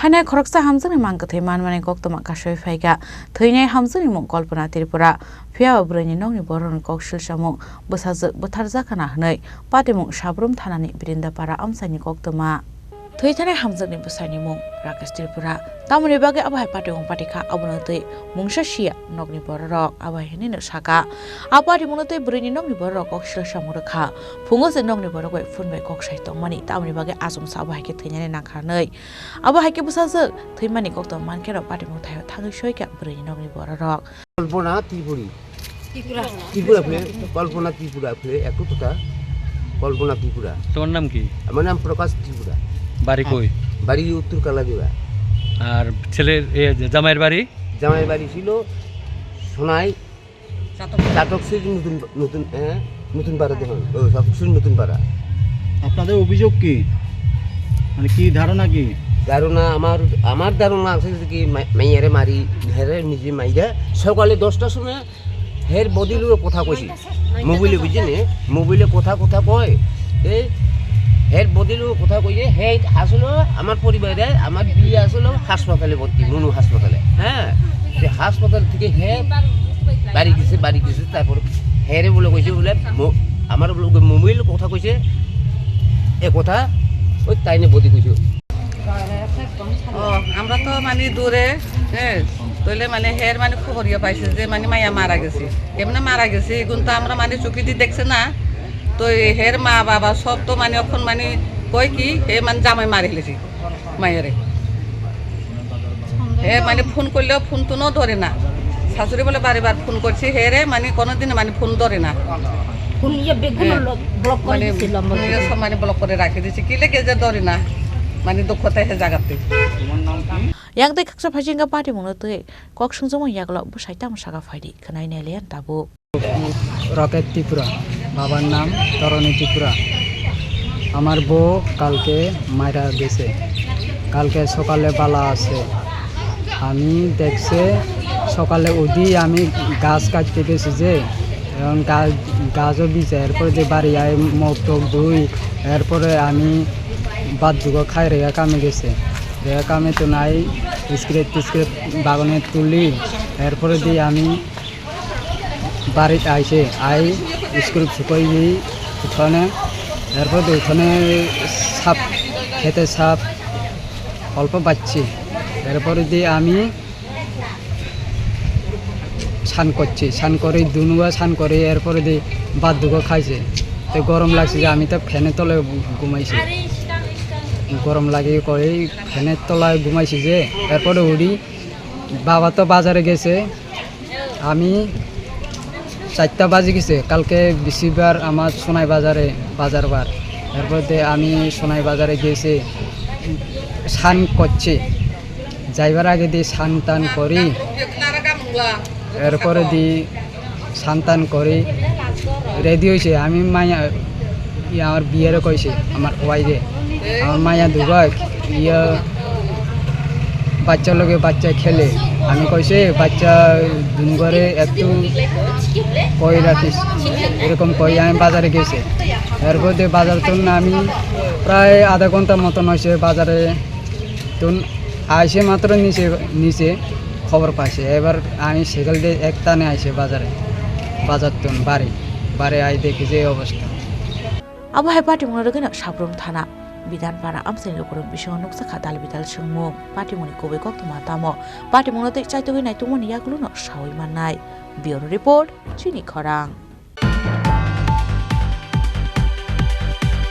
Hanai khoroksa hamjani mangkathai manmani koktoma kasoi phaiga theinai hamjani mung Kalpana Tripura phia brani nongni boron koksil samung bosajak botharja kana hnai patimung sabrum thanani Birindapara amsani koktoma theitanai hamjani bosani mung Rakesh Tripura tamoni bage abai patigong patika abunatei mungsa sia nogni borok abai hini saka apari munatei brani nongni borok koksil samung rakha phungose nongni borok bai phunbai koksai tongmani tamoni bage asum sabai ke theinai nakhanai abai ke bosajak theimani koktoma mankero patimung thayo thangai soika brani nongni borok Kalpana Tripura Tripura ফেলে কল্পনা ত্রিপুরা ফেলে একটু কথা কল্পনা ত্রিপুরা তোমার নাম কি? আমার নাম প্রকাশ ত্রিপুরা বাড়ি কই? বাড়ি উত্তর কালাজোড়া। আর ছেলের জামাইয়ের বাড়ি? জামাইয়ের বাড়ি ছিল সোনাই চাটক শ্রী নতুন পাড়া দেখুন চাটক শ্রী নতুন পাড়া। আপনাদের অভিযোগ কি, মানে কি ধারণা কি? ধারণা আমার ধারণা আছে কি মাইয়ারে মারি হেরে নিজে মাইরা সকালে 10টার সময় হের বদিলুর কথা কইছি মোবাইলে বুঝিনে মোবাইলে কথা কয় এই হের বদিলুর কথা কইয়ে হে আসলো আমার পরিবারে আমার বিয়ে আসলো হাসপাতালে ভর্তি মনু হাসপাতালে। হ্যাঁ যে হাসপাতাল থেকে হে বাড়ি গেছে তারপর হেরে বলে কইছে বলে আমার মোবাইল কথা কইছে এ কথা ওই তাইনে বদি কইছে। আমরা তো মানে দূরে তইলে মানে হের মানে খবর পাইছে যে মানে মাইয়া মারা গেছে এমনি মারা গেছে কিন্তু আমরা মানে চোখে দিয়ে দেখছে না তো হের মা বাবা সব তো মানে এখন মানে কয় কি হে মানে জামাই মারি ফেলেছি মাইয়ারে হে মানে ফোন করলেও ফোন তো ধরে না শাশুড়ি বলে বারবার ফোন করছি হেরে মানে কোনোদিন মানে ফোন ধরে না মানে ব্লক করে রাখি দিচ্ছি কি লেগে যে ধরে না মানে দক্ষতায় হে জাগাতে yang dei kaksa phajinga party munotei kok sungjomo yaklo busai tam saga phaidi khanai nelian tabu rocket Tripura, বাবার নাম তরণী ত্রিপুরা। আমার বউ কালকে মারা গেছে, কালকে সকালে বালা আছে। আমি দেখছে সকালে উঠি আমি গাছ কাটতে গেছি যে এবং গাছও দিছে এরপরে যে বাড়ি আয় মুখ টুক ধুই এরপরে আমি বাদ যুগ খাই রেখা কামে গেছে রেখা কামে তো নাই স্ক্রেপ বাগানে তুলি এরপরে দিয়ে আমি বাড়িতে আইসে স্কুল শুকাই দিই উঠোনে এরপর উঠোনে সাপ খেতে সাপ অল্প পাচ্ছি এরপরে দিয়ে আমি স্নান করে দুনুয়া স্নান করে এরপরে দিয়ে বাদ দুগো খাইছে তো গরম লাগছে যে আমি তো ফ্যানের তলে ঘুমাইছি গরম লাগে করে ফ্যানের তলায় ঘুমাইছি যে এরপরে উড়ি বাবা তো বাজারে গেছে আমি 4টা বাজে গেছে কালকে বৃহস্পতিবার আমার সোনাই বাজারে বাজারবার এরপরে আমি সোনাই বাজারে গেছে স্নান করছে যাইবার আগে দিয়ে স্নান টান করি এরপরে দিয়ে স্নান টান করি রেডি হয়েছে আমি মাইয়া আমার বিয়ের কইছে আমার ওয়াইফে আমার মাইয়া দুগা বাচ্চার লগে বাচ্চা খেলে আমি কইছে বাচ্চা দুন করে একটু কই রাখিস এরকম কই আমি বাজারে গেছে এরপর দিয়ে বাজার তো আমি প্রায় আধা ঘন্টার মতন হয়েছে বাজারে তো আইসে মাত্র নিচে খবর পাইছে এবার আমি সেখাল দিয়ে এক টানে আইসে বাজার তো বাড়ি আই দেখি যে অবস্থা abahai party munodogena sabrum thana Bidanpara amsani lokorong bisong nuksa dal bidal sungmo party muni kobe koktoma tamo party munotei chaitogoi nai tumoni yakluno sawai manai bureau report chini khorang।